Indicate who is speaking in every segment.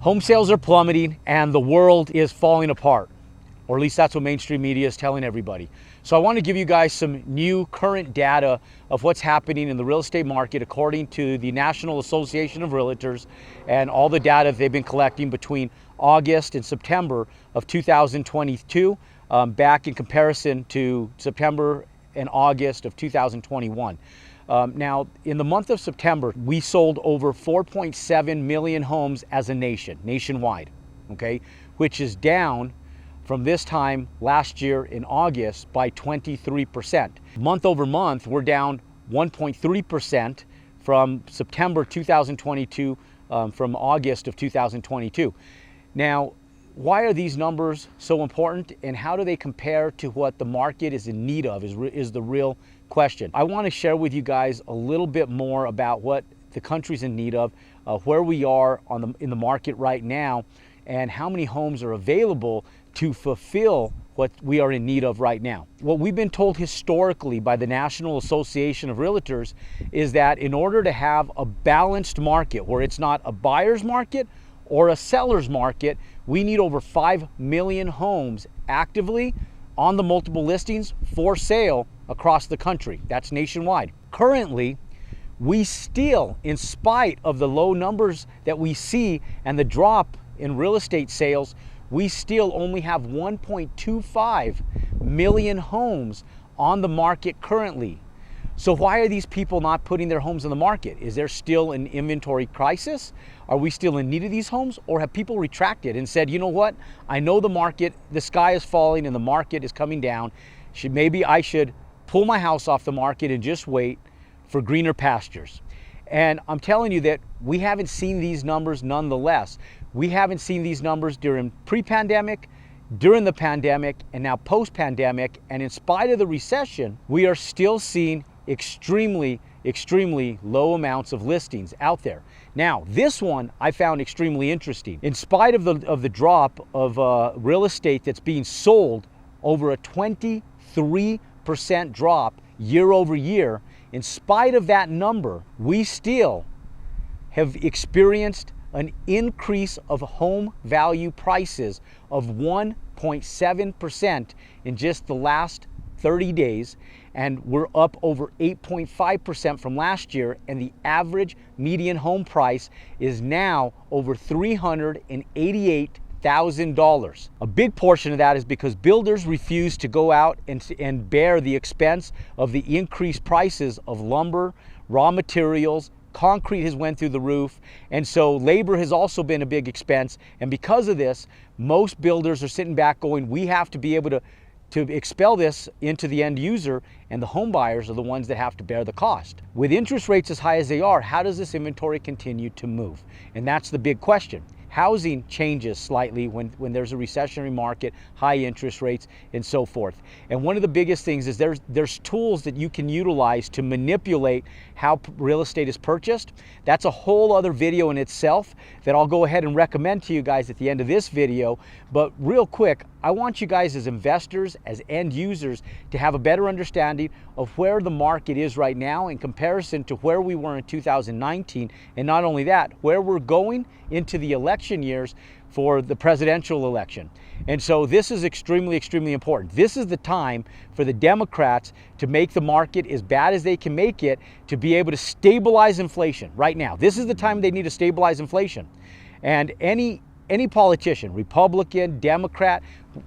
Speaker 1: Home sales are plummeting and the world is falling apart, or at least that's what mainstream media is telling everybody. So I want to give you guys some new current data of what's happening in the real estate market according to the National Association of Realtors and all the data they've been collecting between August and September of 2022, back in comparison to September and August of 2021. Now, in the month of September, we sold over 4.7 million homes as a nationwide, okay, which is down from this time last year in August by 23%. Month over month, we're down 1.3% from September 2022, from August of 2022. Now, why are these numbers so important and how do they compare to what the market is in need of is the real question. I want to share with you guys a little bit more about what the country's in need of, where we are in the market right now, and how many homes are available to fulfill what we are in need of right now. What we've been told historically by the National Association of Realtors is that in order to have a balanced market where it's not a buyer's market or a seller's market, we need over 5 million homes actively on the multiple listings for sale across the country. That's nationwide. Currently, we still, in spite of the low numbers that we see and the drop in real estate sales, we still only have 1.25 million homes on the market currently. So why are these people not putting their homes on the market? Is there still an inventory crisis? Are we still in need of these homes? Or have people retracted and said, you know what, I know the market, the sky is falling and the market is coming down. Maybe I should pull my house off the market and just wait for greener pastures. And I'm telling you that we haven't seen these numbers nonetheless. We haven't seen these numbers during pre-pandemic, during the pandemic, and now post-pandemic. And in spite of the recession, we are still seeing extremely low amounts of listings out there. Now, this one I found extremely interesting. In spite of the drop of real estate that's being sold, over a 23% drop year over year, in spite of that number, we still have experienced an increase of home value prices of 1.7% in just the last 30 days, and we're up over 8.5% from last year, and the average median home price is now over $388,000. A big portion of that is because builders refuse to go out and bear the expense of the increased prices of lumber, raw materials. Concrete has went through the roof, and so labor has also been a big expense. And because of this, most builders are sitting back going, we have to be able to expel this into the end user, and the home buyers are the ones that have to bear the cost. With interest rates as high as they are, how does this inventory continue to move? And that's the big question. Housing changes slightly when there's a recessionary market, high interest rates, and so forth. And one of the biggest things is there's tools that you can utilize to manipulate how real estate is purchased. That's a whole other video in itself that I'll go ahead and recommend to you guys at the end of this video. But real quick, I want you guys as investors, as end users, to have a better understanding of where the market is right now in comparison to where we were in 2019. And not only that, where we're going into the election years for the presidential election. And so this is extremely important. This is the time for the Democrats to make the market as bad as they can make it, to be able to stabilize inflation right now. This is the time they need to stabilize inflation. And any politician, Republican, Democrat,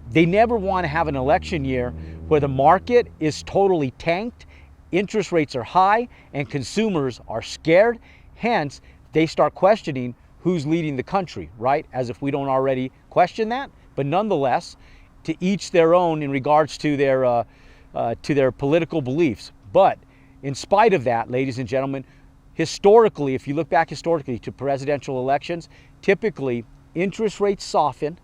Speaker 1: they never want to have an election year where the market is totally tanked, interest rates are high, and consumers are scared. Hence, they start questioning who's leading the country, right? As if we don't already question that. But nonetheless, to each their own in regards to their political beliefs. But in spite of that, ladies and gentlemen, historically, if you look back historically to presidential elections, typically interest rates soften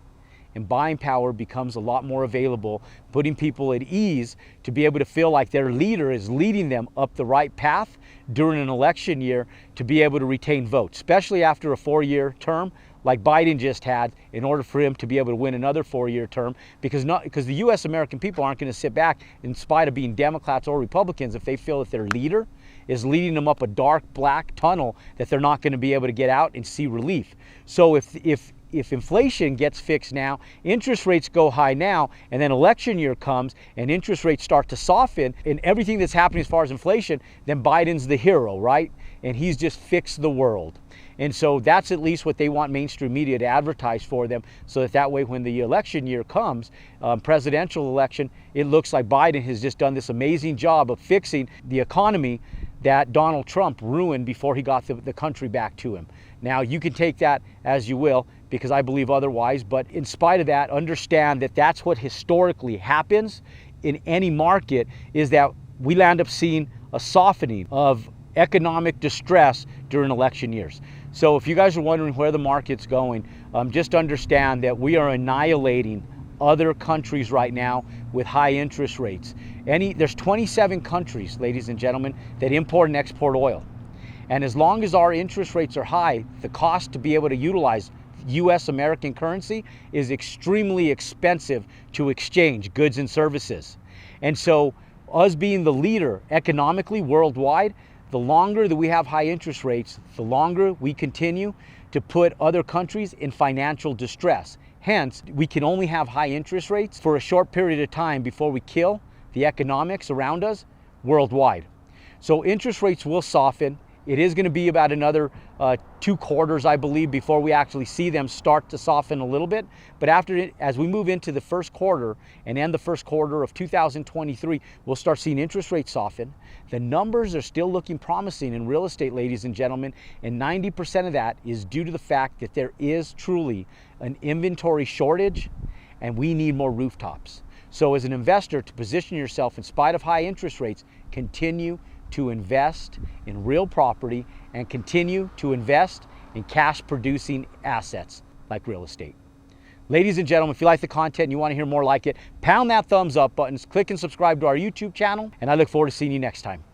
Speaker 1: and buying power becomes a lot more available, putting people at ease to be able to feel like their leader is leading them up the right path during an election year to be able to retain votes, especially after a 4-year term like Biden just had, in order for him to be able to win another 4-year term, because the U.S. American people aren't going to sit back in spite of being Democrats or Republicans if they feel that their leader is leading them up a dark black tunnel that they're not going to be able to get out and see relief. So if if inflation gets fixed now, interest rates go high now, and then election year comes and interest rates start to soften and everything that's happening as far as inflation, then Biden's the hero, right? And he's just fixed the world. And so that's at least what they want mainstream media to advertise for them, so that way when the election year comes, presidential election, it looks like Biden has just done this amazing job of fixing the economy that Donald Trump ruined before he got the country back to him. Now, you can take that as you will, because I believe otherwise, but in spite of that, understand that that's what historically happens in any market, is that we land up seeing a softening of economic distress during election years. So if you guys are wondering where the market's going, just understand that we are annihilating other countries right now with high interest rates. There's 27 countries, ladies and gentlemen, that import and export oil. And as long as our interest rates are high, the cost to be able to utilize US American currency is extremely expensive to exchange goods and services. And so us being the leader economically worldwide, the longer that we have high interest rates, the longer we continue to put other countries in financial distress. Hence, we can only have high interest rates for a short period of time before we kill the economics around us worldwide. So interest rates will soften. It is going to be about another 2 quarters, I believe, before we actually see them start to soften a little bit. But as we move into the first quarter and end the first quarter of 2023, we'll start seeing interest rates soften. The numbers are still looking promising in real estate, ladies and gentlemen, and 90% of that is due to the fact that there is truly an inventory shortage and we need more rooftops. So as an investor, to position yourself in spite of high interest rates, continue to invest in real property and continue to invest in cash producing assets like real estate. Ladies and gentlemen, if you like the content and you want to hear more like it, pound that thumbs up button, click and subscribe to our YouTube channel, and I look forward to seeing you next time.